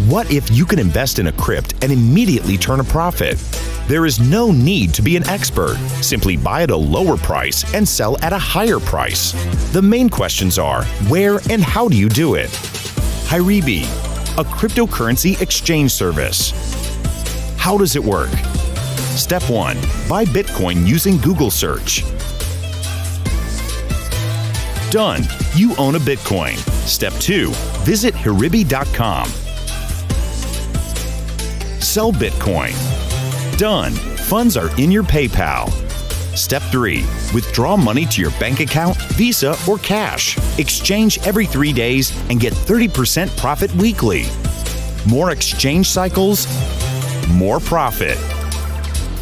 What if you could invest in a crypt and immediately turn a profit? There is no need to be an expert. Simply buy at a lower price and sell at a higher price. The main questions are, where and how do you do it? HIRIBI, a cryptocurrency exchange service. How does it work? Step 1. Buy Bitcoin using Google search. Done. You own a Bitcoin. Step 2. Visit HIRIBI.com. Sell Bitcoin. Done. Funds are in your PayPal. Step 3. Withdraw money to your bank account, Visa, or cash. Exchange every 3 days and get 30% profit weekly. More exchange cycles, more profit.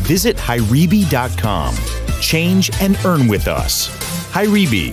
Visit HIRIBI.com. Change and earn with us. HIRIBI.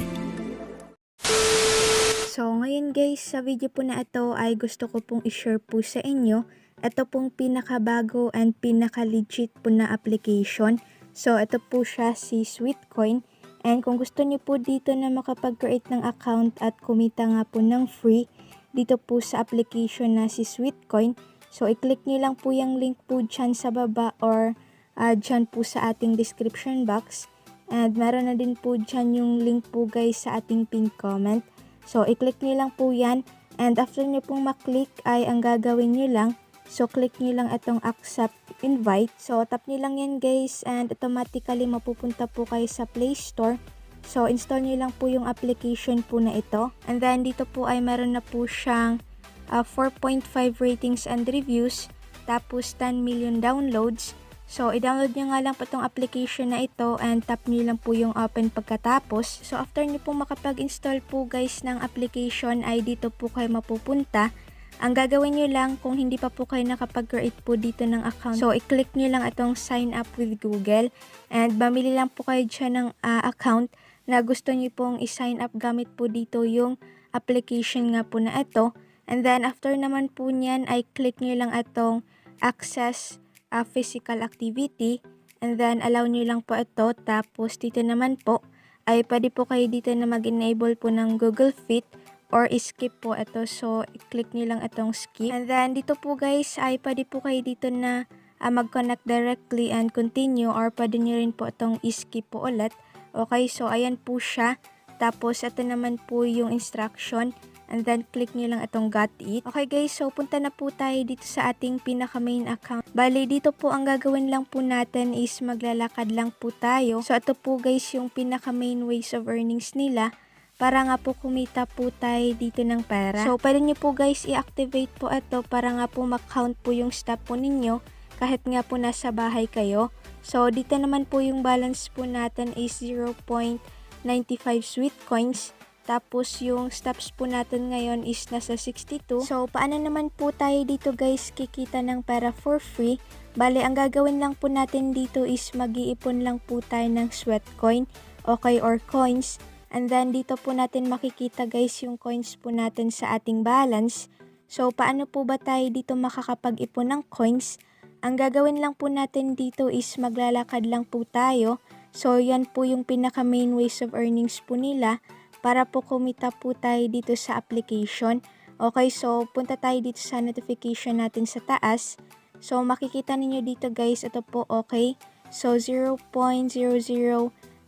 So ngayon guys, sa video po na ito ay gusto ko pong i-share po sa inyo. Ito pong pinakabago and pinaka-legit po na application. So ito po siya si Sweetcoin. And kung gusto niyo po dito na makapag-create ng account at kumita nga po ng free, dito po sa application na si Sweetcoin. So i-click niyo lang po yung link po dyan sa baba or dyan po sa ating description box. And meron na din po dyan yung link po guys sa ating pinned comment. So i-click niyo lang po yan. And after niyo pong maklik ay ang gagawin niyo lang, so click niyo lang itong accept invite. So tap niyo lang yan guys and automatically mapupunta po kayo sa Play Store. So install niyo lang po yung application po na ito. And then dito po ay meron na po siyang 4.5 ratings and reviews. Tapos 10 million downloads. So i-download niyo nga lang po itong application na ito and tap niyo lang po yung open pagkatapos. So after niyo po makapag-install po guys ng application ay dito po kayo mapupunta. Ang gagawin nyo lang kung hindi pa po kayo nakapag-create po dito ng account. So, i-click nyo lang itong sign up with Google. And mamili lang po kayo dyan ng account na gusto nyo pong i-sign up gamit po dito yung application nga po na ito. And then, after naman po nyan, ay click nyo lang itong access physical activity. And then, allow nyo lang po ito. Tapos, dito naman po, ay pwede po kayo dito na mag-enable po ng Google Fit or skip po ito. So, i-click nyo lang itong skip. And then, dito po guys, ay pwede po kayo dito na mag-connect directly and continue or pwede nyo rin po itong skip po ulit. Okay, so ayan po siya. Tapos, ito naman po yung instruction. And then, click nyo lang itong got it. Okay guys, so punta na po tayo dito sa ating pinaka-main account. Bali, dito po ang gagawin lang po natin is maglalakad lang po tayo. So, ito po guys yung pinaka-main ways of earnings nila. Para nga po kumita po tayo dito ng pera. So, pwede nyo po guys i-activate po ito para nga po makount po yung step po ninyo kahit nga po nasa bahay kayo. So, dito naman po yung balance po natin is 0.95 sweet coins. Tapos, yung steps po natin ngayon is nasa 62. So, paano naman po tayo dito guys kikita ng pera for free? Bale, ang gagawin lang po natin dito is mag-iipon lang po tayo ng sweat coin, okay, or coins. And then, dito po natin makikita guys yung coins po natin sa ating balance. So, paano po ba tayo dito makakapag-ipon ng coins? Ang gagawin lang po natin dito is maglalakad lang po tayo. So, yan po yung pinaka-main ways of earnings po nila para po kumita po tayo dito sa application. Okay, so punta tayo dito sa notification natin sa taas. So, makikita ninyo dito guys, ito po okay. So, 0.00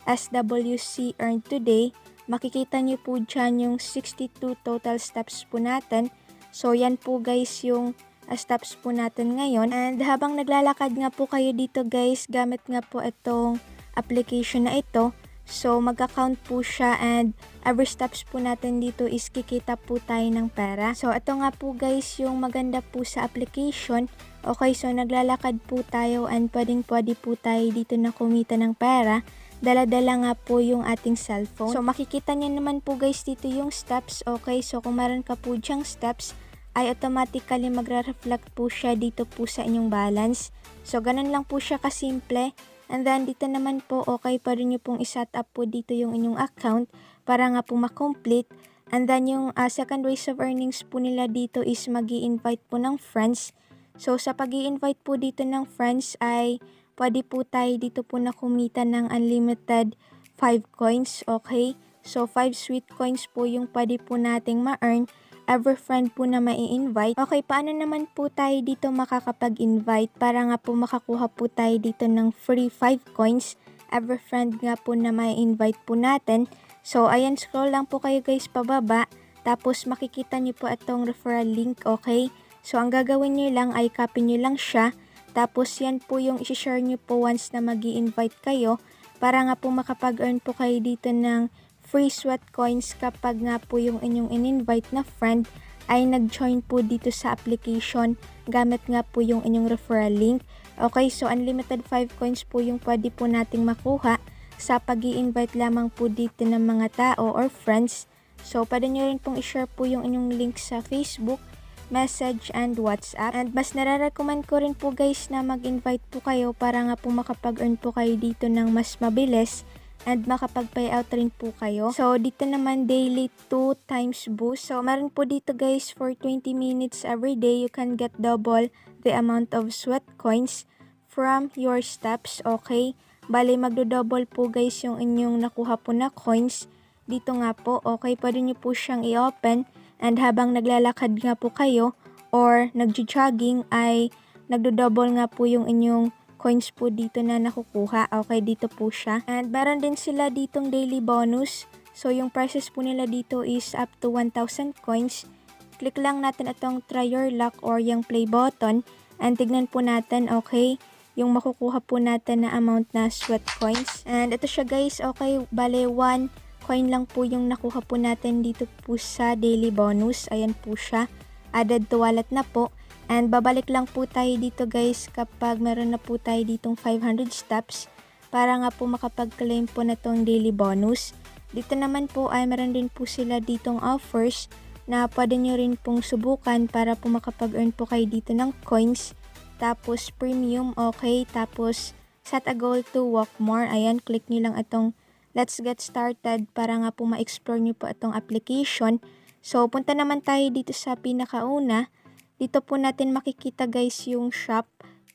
SWC earned today. Makikita nyo po dyan yung 62 total steps po natin. So, yan po guys yung steps po natin ngayon. And habang naglalakad nga po kayo dito guys, gamit nga po itong application na ito. So, mag-account po siya and every steps po natin dito is kikita po tayo ng pera. So, ito nga po guys yung maganda po sa application. Okay, so naglalakad po tayo and pwede po tayo dito na kumita ng pera. Dala-dala nga po yung ating cellphone. So, makikita niyo naman po guys dito yung steps. Okay, so kung meron ka po dyang steps, ay automatically magre-reflect po siya dito po sa inyong balance. So, ganun lang po siya kasimple. And then, dito naman po, okay, pwede nyo pong iset up po dito yung inyong account para nga po makomplete. And then, yung second ways of earnings po nila dito is mag-i-invite po ng friends. So, sa pag-i-invite po dito ng friends ay pwede po tayo dito po na kumita ng unlimited 5 coins, okay? So, 5 sweet coins po yung pwede po nating ma-earn. every friend po na mai-invite. Okay, paano naman po tayo dito makakapag-invite para nga po makakuha po tayo dito ng free 5 coins every friend nga po na mai-invite po natin. So, ayan, scroll lang po kayo guys pababa. Tapos, makikita nyo po itong referral link, okay? So, ang gagawin nyo lang ay copy nyo lang siya. Tapos, yan po yung isi-share nyo po once na mag-i-invite kayo para nga po makapag-earn po kayo dito ng free sweat coins kapag nga po yung inyong in-invite na friend ay nag-join po dito sa application gamit nga po yung inyong referral link. Okay, so unlimited 5 coins po yung pwede po nating makuha sa pag-i-invite lamang po dito ng mga tao or friends. So, pwede nyo rin pong i-share po yung inyong link sa Facebook, message, and WhatsApp. And mas nare-recommend ko rin po guys na mag-invite po kayo para nga po makapag-earn po kayo dito ng mas mabilis and makapag-payout rin po kayo. So, dito naman daily 2 times boost. So, meron po dito guys for 20 minutes every day, you can get double the amount of sweat coins from your steps. Okay? Bali, magdo-double po guys yung inyong nakuha po na coins. Dito nga po, okay, pwede nyo po siyang i-open and habang naglalakad nga po kayo or nagjo-jogging ay nagdo-double nga po yung inyong coins po dito na nakukuha. Okay, dito po siya. And meron din sila ditong daily bonus. So, yung prices po nila dito is up to 1,000 coins. Click lang natin itong try your luck or yung play button and tignan po natin, okay, yung makukuha po natin na amount na sweat coins. And ito siya guys, okay, bale 1 coin lang po yung nakuha po natin dito po sa daily bonus. Ayan po siya. Added to wallet na po. And babalik lang po tayo dito guys kapag meron na po tayo ditong 500 steps para nga po makapag-claim po na tong daily bonus. Dito naman po ay meron din po sila ditong offers na pwede nyo rin pong subukan para po makapag-earn po kayo dito ng coins. Tapos premium, okay. Tapos set a goal to walk more. Ayan, click nyo lang itong let's get started para nga po ma-explore nyo po itong application. So, punta naman tayo dito sa pinakauna. Dito po natin makikita guys yung shop.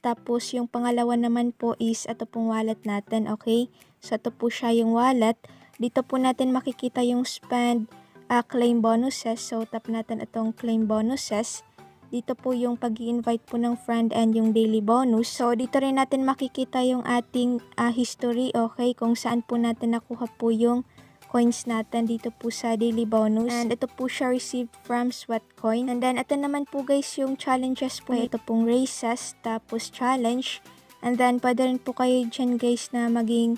Tapos yung pangalawa naman po is ito pong wallet natin, okay? So, ito po siya yung wallet. Dito po natin makikita yung spend, claim bonuses. So, tap natin itong claim bonuses. Dito po yung pag-i-invite po ng friend and yung daily bonus. So, dito rin natin makikita yung ating history, okay? Kung saan po natin nakuha po yung coins natin dito po sa daily bonus. And ito po siya received from Sweatcoin. And then, ito naman po guys yung challenges po. Ito pong races, tapos challenge. And then, pwede rin po kayo dyan guys na maging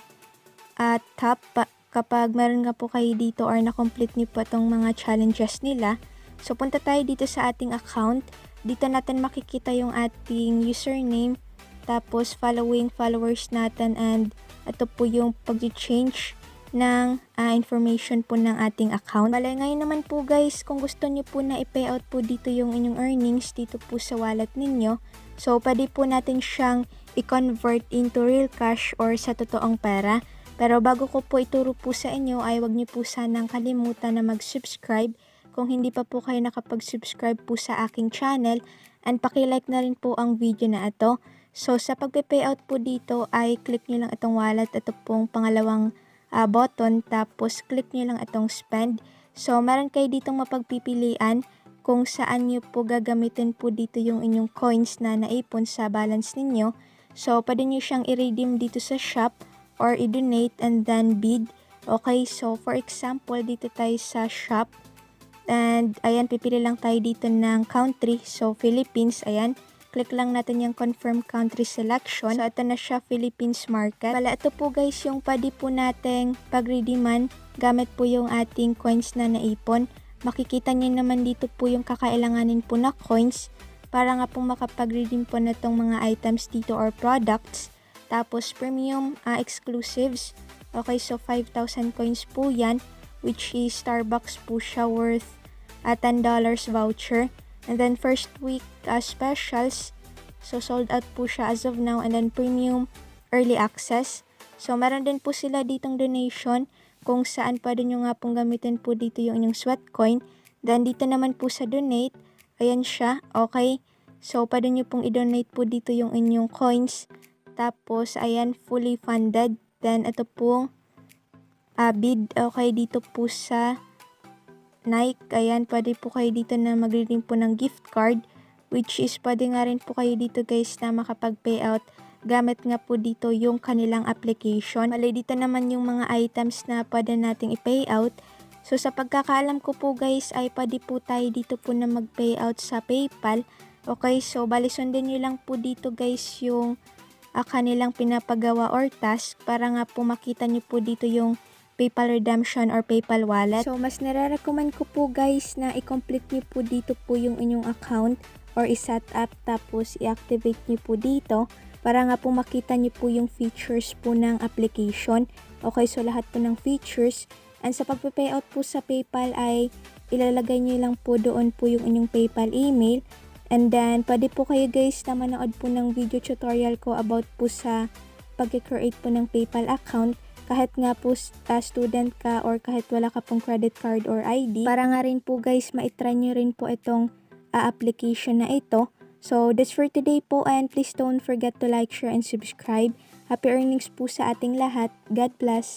top kapag meron nga po kayo dito or na-complete niyo po itong mga challenges nila. So, punta tayo dito sa ating account. Dito natin makikita yung ating username, tapos following followers natin, and ito po yung pag-change ng information po ng ating account. Bale, ngayon naman po guys, kung gusto nyo po na i-payout po dito yung inyong earnings dito po sa wallet ninyo, so pwede po natin siyang i-convert into real cash or sa totoong pera. Pero bago ko po ituro po sa inyo, ay wag nyo po sanang kalimutan na mag-subscribe kung hindi pa po kayo nakapag-subscribe po sa aking channel, and paki-like na rin po ang video na ito. So sa pagpe-payout po dito ay click nyo lang itong wallet, ito pong pangalawang button, tapos click nyo lang itong spend. So, meron kayo ditong mapagpipilian kung saan nyo po gagamitin po dito yung inyong coins na naipon sa balance ninyo. So, pwede nyo siyang i-redeem dito sa shop or i-donate and then bid. Okay, so for example, dito tayo sa shop. And, ayan, pipili lang tayo dito ng country. So, Philippines, ayan. Click lang natin yung confirm country selection. So, ito na siya, Philippines market. Wala, ito po guys yung pwede po nating pag-redeeman gamit po yung ating coins na naipon. Makikita nyo naman dito po yung kakailanganin po na coins para nga po makapag-redeem po na itong mga items dito or products. Tapos, premium exclusives. Okay, so 5,000 coins po yan, which is Starbucks po siya worth $10 voucher. And then first week specials, so sold out po siya as of now. And then premium early access. So meron din po sila ditong donation kung saan pwede nyo nga pong gamitin po dito yung inyong sweat coin. Then dito naman po sa donate, ayan siya, okay. So pwede nyo pong i-donate po dito yung inyong coins. Tapos ayan, fully funded. Then ito pong bid, okay, dito po sa Nike. Ayan, pwede po kayo dito na mag-redeem po ng gift card, which is pwede nga rin po kayo dito guys na makapag-payout gamit nga po dito yung kanilang application. Bale, dito naman yung mga items na pwede nating i-payout. So sa pagkakaalam ko po guys ay pwede po tayo dito po na mag-payout sa PayPal. Okay, so bali sundin nyo lang po dito guys yung kanilang pinapagawa or task para nga po makita nyo po dito yung PayPal redemption or PayPal wallet. So mas nare-recommend ko po guys na i-complete nyo po dito po yung inyong account or i-set up tapos i-activate nyo po dito para nga po makita nyo po yung features po ng application. Okay, so lahat po ng features. And sa pagpe-payout po sa PayPal ay ilalagay nyo lang po doon po yung inyong PayPal email. And then, pwede po kayo guys na manood po ng video tutorial ko about po sa pag-create po ng PayPal account. Kahit nga po student ka or kahit wala ka pong credit card or ID. Para nga rin po guys, maitry nyo rin po itong application na ito. So, that's for today po and please don't forget to like, share, and subscribe. Happy earnings po sa ating lahat. God bless!